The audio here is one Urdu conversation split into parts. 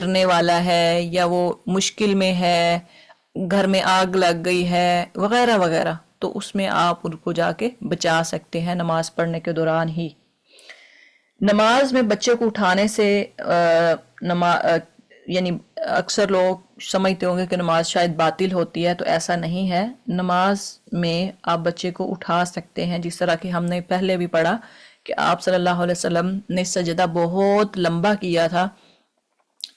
کرنے والا ہے یا وہ مشکل میں ہے، گھر میں آگ لگ گئی ہے وغیرہ وغیرہ، تو اس میں آپ ان کو جا کے بچا سکتے ہیں نماز پڑھنے کے دوران ہی۔ نماز میں بچے کو اٹھانے سے یعنی اکثر لوگ سمجھتے ہوں گے کہ نماز شاید باطل ہوتی ہے، تو ایسا نہیں ہے۔ نماز میں آپ بچے کو اٹھا سکتے ہیں، جس طرح کہ ہم نے پہلے بھی پڑھا کہ آپ صلی اللہ علیہ وسلم نے سجدہ بہت لمبا کیا تھا،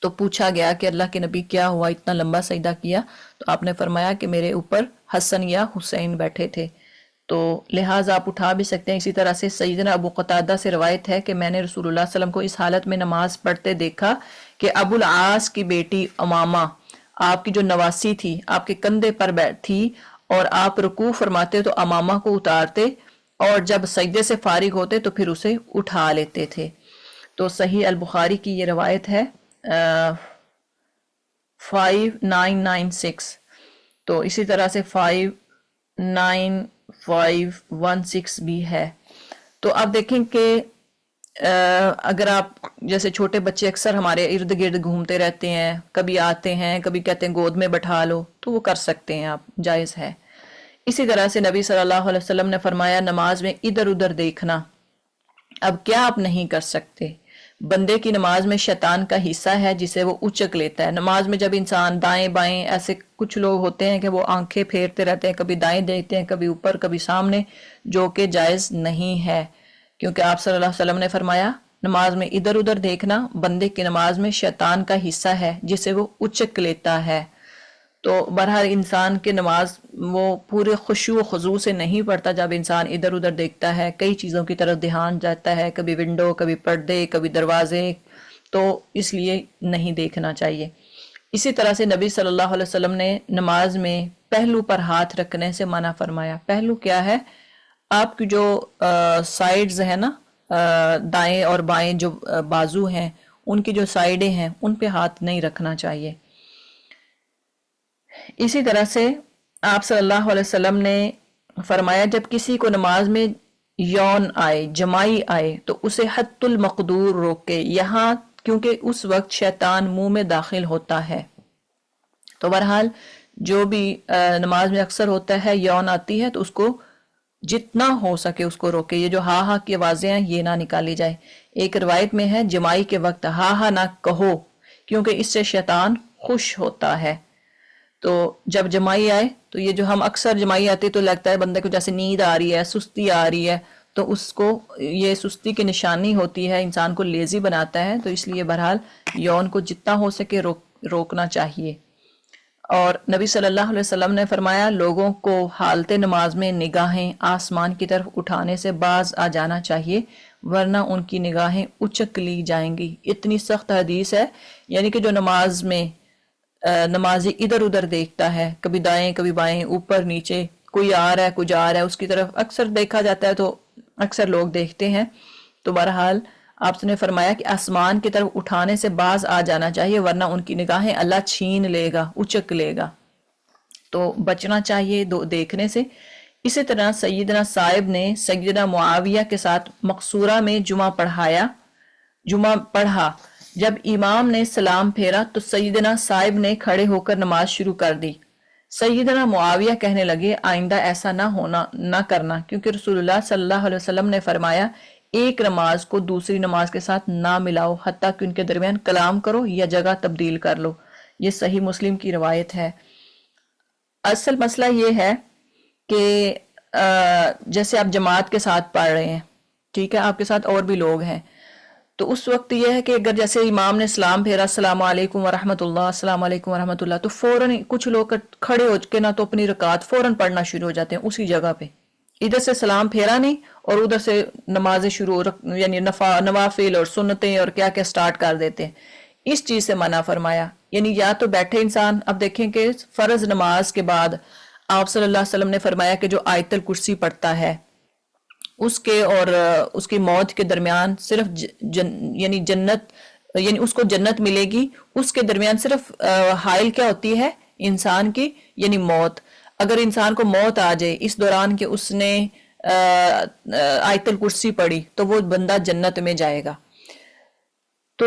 تو پوچھا گیا کہ اللہ کے نبی کیا ہوا اتنا لمبا سجدہ کیا؟ تو آپ نے فرمایا کہ میرے اوپر حسن یا حسین بیٹھے تھے، تو لہٰذا آپ اٹھا بھی سکتے ہیں۔ اسی طرح سے سیدنا ابو قتادہ سے روایت ہے کہ میں نے رسول اللہ صلی اللہ علیہ وسلم کو اس حالت میں نماز پڑھتے دیکھا کہ ابو العاص کی بیٹی امامہ، آپ کی جو نواسی تھی، آپ کے کندھے پر تھی، اور آپ رکوع فرماتے تو امامہ کو اتارتے، اور جب سجدے سے فارغ ہوتے تو پھر اسے اٹھا لیتے تھے۔ تو صحیح البخاری کی یہ روایت ہے 5996، تو اسی طرح سے 59516 بھی ہے۔ تو آپ دیکھیں کہ اگر آپ جیسے چھوٹے بچے اکثر ہمارے ارد گرد گھومتے رہتے ہیں، کبھی آتے ہیں کبھی کہتے ہیں گود میں بٹھا لو، تو وہ کر سکتے ہیں، آپ جائز ہے۔ اسی طرح سے نبی صلی اللہ علیہ وسلم نے فرمایا نماز میں ادھر ادھر دیکھنا۔ اب کیا آپ نہیں کر سکتے؟ بندے کی نماز میں شیطان کا حصہ ہے جسے وہ اچک لیتا ہے۔ نماز میں جب انسان دائیں بائیں، ایسے کچھ لوگ ہوتے ہیں کہ وہ آنکھیں پھیرتے رہتے ہیں، کبھی دائیں دیکھتے ہیں کبھی اوپر کبھی سامنے، جو کہ جائز نہیں ہے، کیونکہ آپ صلی اللہ علیہ وسلم نے فرمایا نماز میں ادھر ادھر دیکھنا بندے کی نماز میں شیطان کا حصہ ہے جسے وہ اچک لیتا ہے۔ تو بہرحال انسان کی نماز وہ پورے خشوع و خضوع سے نہیں پڑھتا جب انسان ادھر ادھر دیکھتا ہے، کئی چیزوں کی طرف دھیان جاتا ہے، کبھی ونڈو کبھی پردے کبھی دروازے، تو اس لیے نہیں دیکھنا چاہیے۔ اسی طرح سے نبی صلی اللہ علیہ وسلم نے نماز میں پہلو پر ہاتھ رکھنے سے منع فرمایا۔ پہلو کیا ہے؟ آپ کی جو سائیڈز ہیں نا، دائیں اور بائیں جو بازو ہیں، ان کی جو سائیڈیں ہیں ان پہ ہاتھ نہیں رکھنا چاہیے۔ اسی طرح سے آپ صلی اللہ علیہ وسلم نے فرمایا جب کسی کو نماز میں یون آئے، جمائی آئے، تو اسے حت المقدور روکے، یہاں کیونکہ اس وقت شیطان منہ میں داخل ہوتا ہے۔ تو بہرحال جو بھی نماز میں اکثر ہوتا ہے یون آتی ہے تو اس کو جتنا ہو سکے اس کو روکے، یہ جو ہا ہا کی آوازیں ہیں یہ نہ نکالی جائے۔ ایک روایت میں ہے جمائی کے وقت ہا ہا نہ کہو، کیونکہ اس سے شیطان خوش ہوتا ہے۔ تو جب جمائی آئے تو یہ جو ہم اکثر جمائی آتی تو لگتا ہے بندے کو جیسے نیند آ رہی ہے، سستی آ رہی ہے، تو اس کو یہ سستی کی نشانی ہوتی ہے، انسان کو لیزی بناتا ہے، تو اس لیے بہرحال یون کو جتنا ہو سکے روکنا چاہیے۔ اور نبی صلی اللہ علیہ وسلم نے فرمایا لوگوں کو حالت نماز میں نگاہیں آسمان کی طرف اٹھانے سے باز آ جانا چاہیے، ورنہ ان کی نگاہیں اچک لی جائیں گی۔ اتنی سخت حدیث ہے، یعنی کہ جو نماز میں نمازی ادھر ادھر دیکھتا ہے، کبھی دائیں کبھی بائیں، اوپر نیچے، کوئی آ رہا ہے کوئی جا رہا ہے اس کی طرف اکثر دیکھا جاتا ہے، تو اکثر لوگ دیکھتے ہیں، تو بہرحال آپ نے فرمایا کہ آسمان کی طرف اٹھانے سے باز آ جانا چاہیے، ورنہ ان کی نگاہیں اللہ چھین لے گا، اچک لے گا، تو بچنا چاہیے دیکھنے سے۔ اسی طرح سیدنا صاحب نے سیدنا معاویہ کے ساتھ مقصورہ میں جمعہ پڑھا، جب امام نے سلام پھیرا تو سیدنا صاحب نے کھڑے ہو کر نماز شروع کر دی۔ سیدنا معاویہ کہنے لگے آئندہ ایسا نہ کرنا، کیونکہ رسول اللہ صلی اللہ علیہ وسلم نے فرمایا ایک نماز کو دوسری نماز کے ساتھ نہ ملاؤ حتیٰ کہ ان کے درمیان کلام کرو یا جگہ تبدیل کر لو۔ یہ صحیح مسلم کی روایت ہے۔ اصل مسئلہ یہ ہے کہ جیسے آپ جماعت کے ساتھ پڑھ رہے ہیں، ٹھیک ہے، آپ کے ساتھ اور بھی لوگ ہیں، تو اس وقت یہ ہے کہ اگر جیسے امام نے سلام پھیرا السلام علیکم ورحمۃ اللہ، السلام علیکم ورحمۃ اللہ، تو فوراً کچھ لوگ کھڑے ہو کے نہ تو اپنی رکعت فوراً پڑھنا شروع ہو جاتے ہیں اسی جگہ پہ، ادھر سے سلام پھیرا نہیں اور ادھر سے نمازیں شروع یعنی نوافل اور سنتیں اور کیا کیا سٹارٹ کر دیتے ہیں۔ اس چیز سے منع فرمایا، یعنی یا تو بیٹھے انسان، اب دیکھیں کہ فرض نماز کے بعد آپ صلی اللہ علیہ وسلم نے فرمایا کہ جو آیت الکرسی پڑھتا ہے اس کے اور اس کی موت کے درمیان صرف یعنی اس کو جنت ملے گی، اس کے درمیان صرف حائل کیا ہوتی ہے انسان کی، یعنی موت۔ اگر انسان کو موت آ جائے اس دوران کہ اس نے آیت الکرسی پڑھی تو وہ بندہ جنت میں جائے گا۔ تو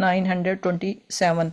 927।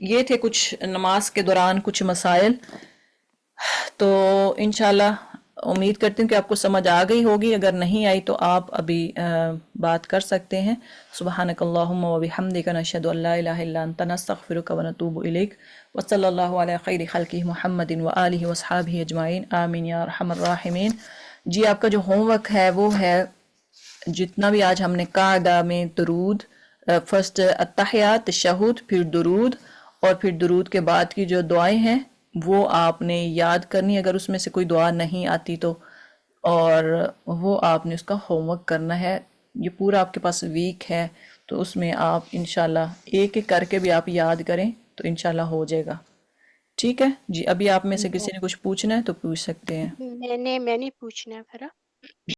یہ تھے کچھ نماز کے دوران کچھ مسائل، تو انشاءاللہ امید کرتی ہوں کہ آپ کو سمجھ آ گئی ہوگی، اگر نہیں آئی تو آپ ابھی بات کر سکتے ہیں۔ سبحانک اللہم و بحمدک نشہد ان لا الہ الا انت نستغفرک و نتوب الیک، وصلی اللہ علی خیر خلقہ محمد و آلہ و اصحابہ اجمعین، آمین یا ارحم الراحمین۔ جی آپ کا جو ہوم ورک ہے وہ ہے جتنا بھی آج ہم نے قاعدہ میں درود، فرسٹ التحیات، تشہد، پھر درود، اور پھر درود کے بعد کی جو دعائیں ہیں وہ آپ نے یاد کرنی، اگر اس میں سے کوئی دعا نہیں آتی تو، اور وہ آپ نے اس کا ہوم ورک کرنا ہے۔ یہ پورا آپ کے پاس ویک ہے، تو اس میں آپ انشاءاللہ ایک ایک کر کے بھی آپ یاد کریں تو انشاءاللہ ہو جائے گا۔ ٹھیک ہے جی، ابھی آپ میں سے کسی نے کچھ پوچھنا ہے تو پوچھ سکتے ہیں۔ میں نے پوچھنا ہے پھر